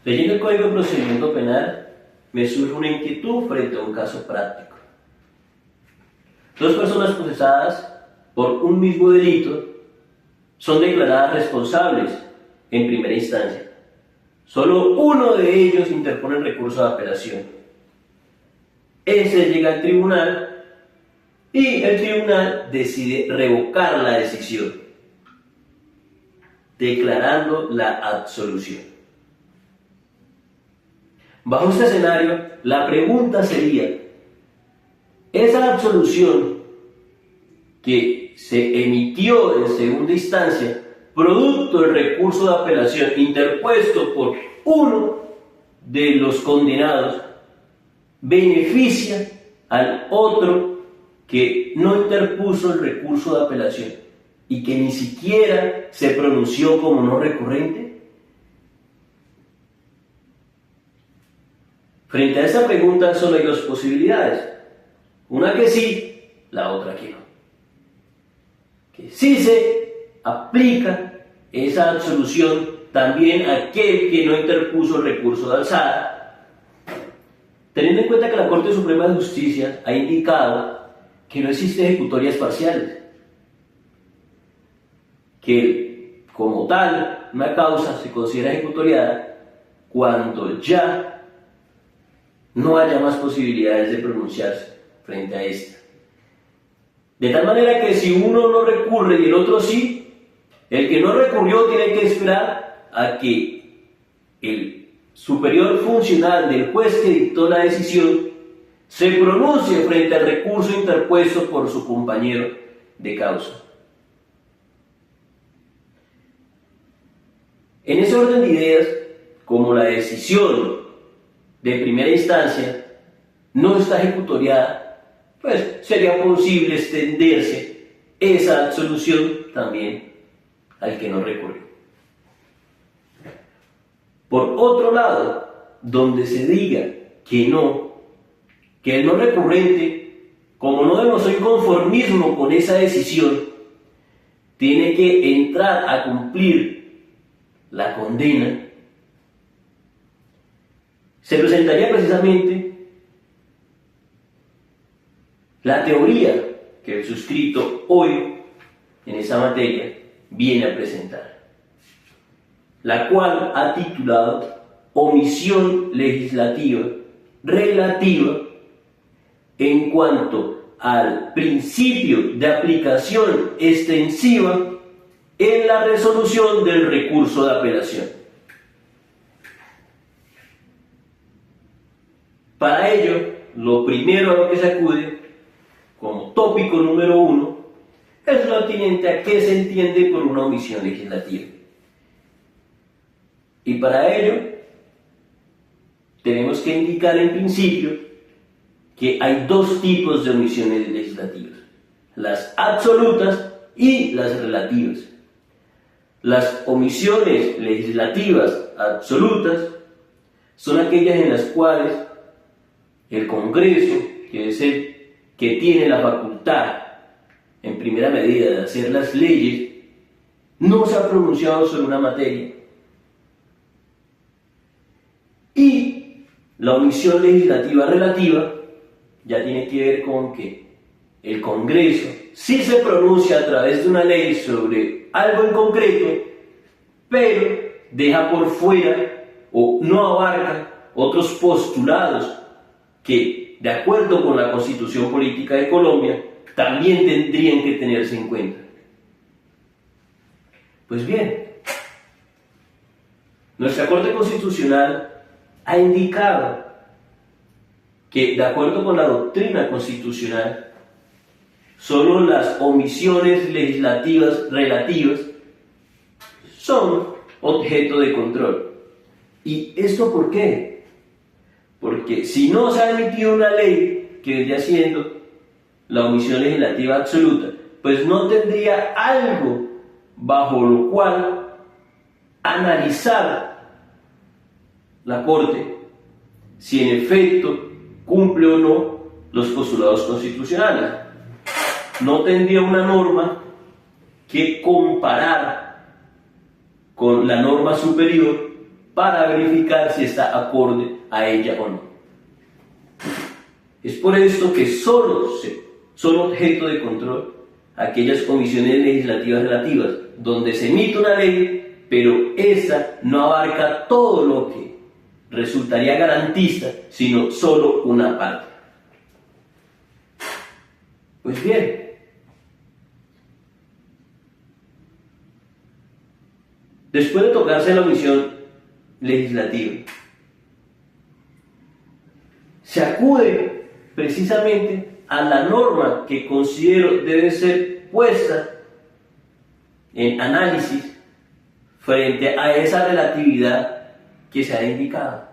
Leyendo el Código de Procedimiento Penal, me surge una inquietud frente a un caso práctico. Dos personas procesadas por un mismo delito son declaradas responsables en primera instancia. Solo uno de ellos interpone el recurso de apelación. Ese llega al tribunal y el tribunal decide revocar la decisión, declarando la absolución. Bajo este escenario, la pregunta sería: ¿esa absolución que se emitió en segunda instancia, producto del recurso de apelación interpuesto por uno de los condenados, beneficia al otro que no interpuso el recurso de apelación y que ni siquiera se pronunció como no recurrente? Frente a esta pregunta solo hay dos posibilidades: una que sí, la otra que no. Que sí se aplica esa absolución también a aquel que no interpuso el recurso de alzada, teniendo en cuenta que la Corte Suprema de Justicia ha indicado que no existen ejecutorias parciales, que como tal una causa se considera ejecutoriada cuando ya no haya más posibilidades de pronunciarse frente a esta. De tal manera que si uno no recurre y el otro sí, el que no recurrió tiene que esperar a que el superior funcional del juez que dictó la decisión se pronuncie frente al recurso interpuesto por su compañero de causa. En ese orden de ideas, como la decisión de primera instancia no está ejecutoriada, pues sería posible extenderse esa absolución también al que no recurrió. Por otro lado, donde se diga que el no recurrente, como no demostró inconformismo con esa decisión, tiene que entrar a cumplir la condena, se presentaría precisamente la teoría que el suscrito hoy en esa materia viene a presentar, la cual ha titulado Omisión legislativa relativa en cuanto al principio de aplicación extensiva en la resolución del recurso de apelación. Para ello, lo primero a lo que se acude, como tópico número 1, es lo atinente a qué se entiende por una omisión legislativa. Y para ello, tenemos que indicar en principio que hay dos tipos de omisiones legislativas: las absolutas y las relativas. Las omisiones legislativas absolutas son aquellas en las cuales el Congreso, que es el que tiene la facultad en primera medida de hacer las leyes, no se ha pronunciado sobre una materia. Y la omisión legislativa relativa ya tiene que ver con que el Congreso sí se pronuncia a través de una ley sobre algo en concreto, pero deja por fuera o no abarca otros postulados que, de acuerdo con la Constitución Política de Colombia, también tendrían que tenerse en cuenta. Pues bien, nuestra Corte Constitucional ha indicado que, de acuerdo con la doctrina constitucional, solo las omisiones legislativas relativas son objeto de control. ¿Y esto por qué? Porque si no se ha emitido una ley que vendría siendo la omisión legislativa absoluta, pues no tendría algo bajo lo cual analizar la Corte si en efecto cumple o no los postulados constitucionales. No tendría una norma que comparar con la norma superior para verificar si está acorde a ella o no. Es por esto que son objeto de control aquellas comisiones legislativas relativas donde se emite una ley, pero esa no abarca todo lo que resultaría garantista, sino solo una parte. Pues bien, después de tocarse la omisión legislativa, se acude precisamente a la norma que considero debe ser puesta en análisis frente a esa relatividad que se ha indicado.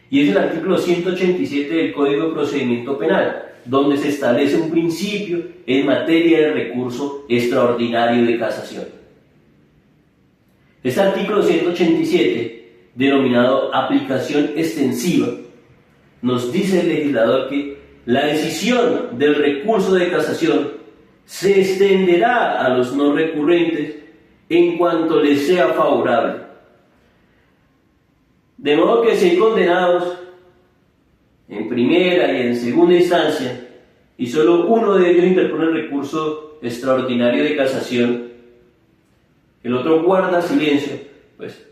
Y es el artículo 187 del Código de Procedimiento Penal, donde se establece un principio en materia de recurso extraordinario de casación. Este artículo 187, denominado aplicación extensiva, nos dice el legislador que la decisión del recurso de casación se extenderá a los no recurrentes en cuanto les sea favorable. De modo que si hay condenados en primera y en segunda instancia, y solo uno de ellos interpone el recurso extraordinario de casación, el otro guarda silencio, pues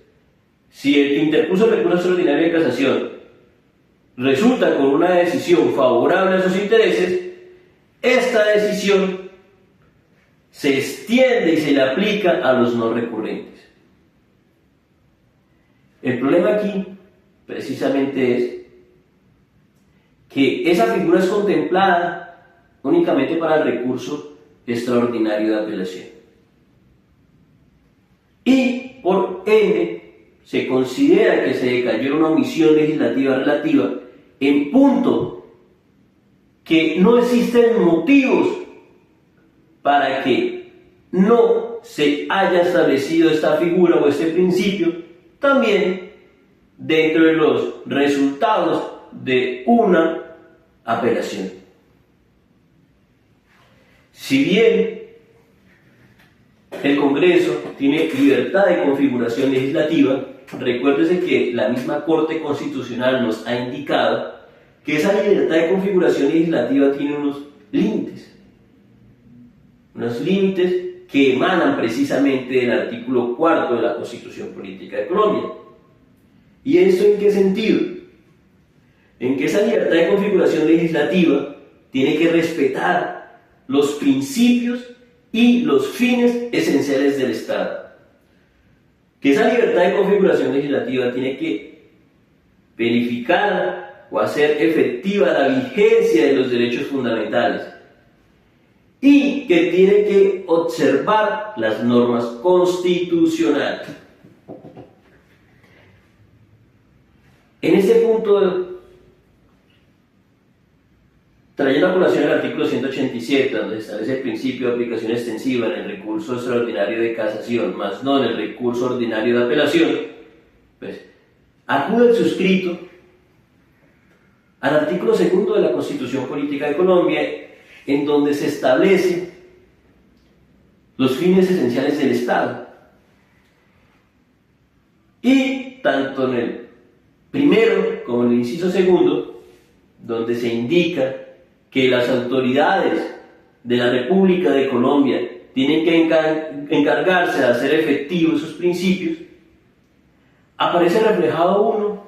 si el que interpuso el recurso extraordinario de casación resulta con una decisión favorable a sus intereses, esta decisión se extiende y se le aplica a los no recurrentes. El problema aquí, precisamente, es que esa figura es contemplada únicamente para el recurso extraordinario de apelación. Y, por ende, se considera que se decayó una omisión legislativa relativa en punto que no existen motivos para que no se haya establecido esta figura o este principio también dentro de los resultados de una apelación. Si bien el Congreso tiene libertad de configuración legislativa, recuérdese que la misma Corte Constitucional nos ha indicado que esa libertad de configuración legislativa tiene unos límites que emanan precisamente del artículo 4 de la Constitución Política de Colombia. ¿Y esto en qué sentido? En que esa libertad de configuración legislativa tiene que respetar los principios y los fines esenciales del Estado. Que esa libertad de configuración legislativa tiene que verificar o hacer efectiva la vigencia de los derechos fundamentales y que tiene que observar las normas constitucionales. En este punto, trayendo a colación el artículo 187, donde se establece el principio de aplicación extensiva en el recurso extraordinario de casación, más no en el recurso ordinario de apelación, pues acude el suscrito al artículo 2 de la Constitución Política de Colombia, en donde se establecen los fines esenciales del Estado. Y tanto en el primero como en el inciso segundo, donde se indica que las autoridades de la República de Colombia tienen que encargarse de hacer efectivos esos principios, aparece reflejado uno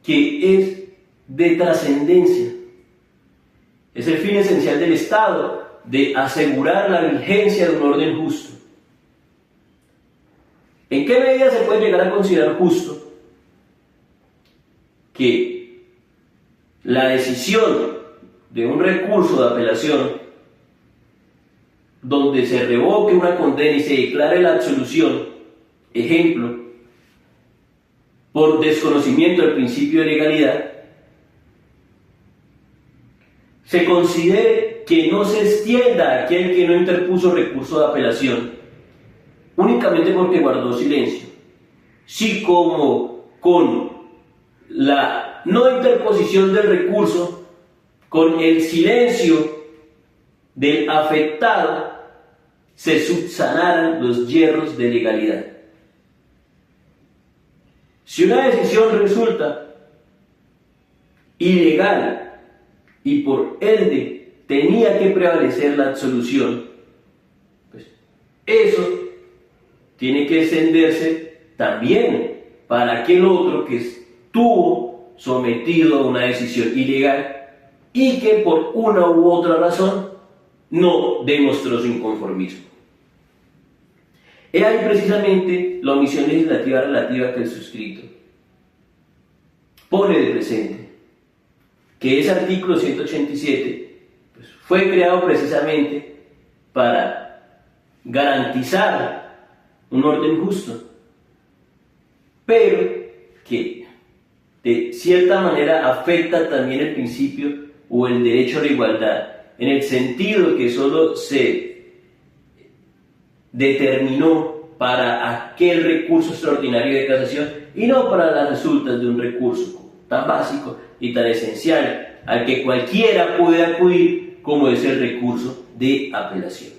que es de trascendencia. Es el fin esencial del Estado, de asegurar la vigencia de un orden justo. ¿En qué medida se puede llegar a considerar justo que la decisión de un recurso de apelación donde se revoque una condena y se declare la absolución, ejemplo, por desconocimiento del principio de legalidad, se considere que no se extienda a aquel que no interpuso recurso de apelación únicamente porque guardó silencio, si como con la no interposición del recurso, con el silencio del afectado, se subsanaran los hierros de legalidad? Si una decisión resulta ilegal y por ende tenía que prevalecer la absolución, pues eso tiene que extenderse también para aquel otro que estuvo sometido a una decisión ilegal y que por una u otra razón no demostró su inconformismo. He ahí precisamente la omisión legislativa relativa que el suscrito pone de presente, que ese artículo 187 pues, fue creado precisamente para garantizar un orden justo, pero que de cierta manera afecta también el principio o el derecho a la igualdad, en el sentido que solo se determinó para aquel recurso extraordinario de casación y no para las resultas de un recurso tan básico y tan esencial al que cualquiera puede acudir como es el recurso de apelación.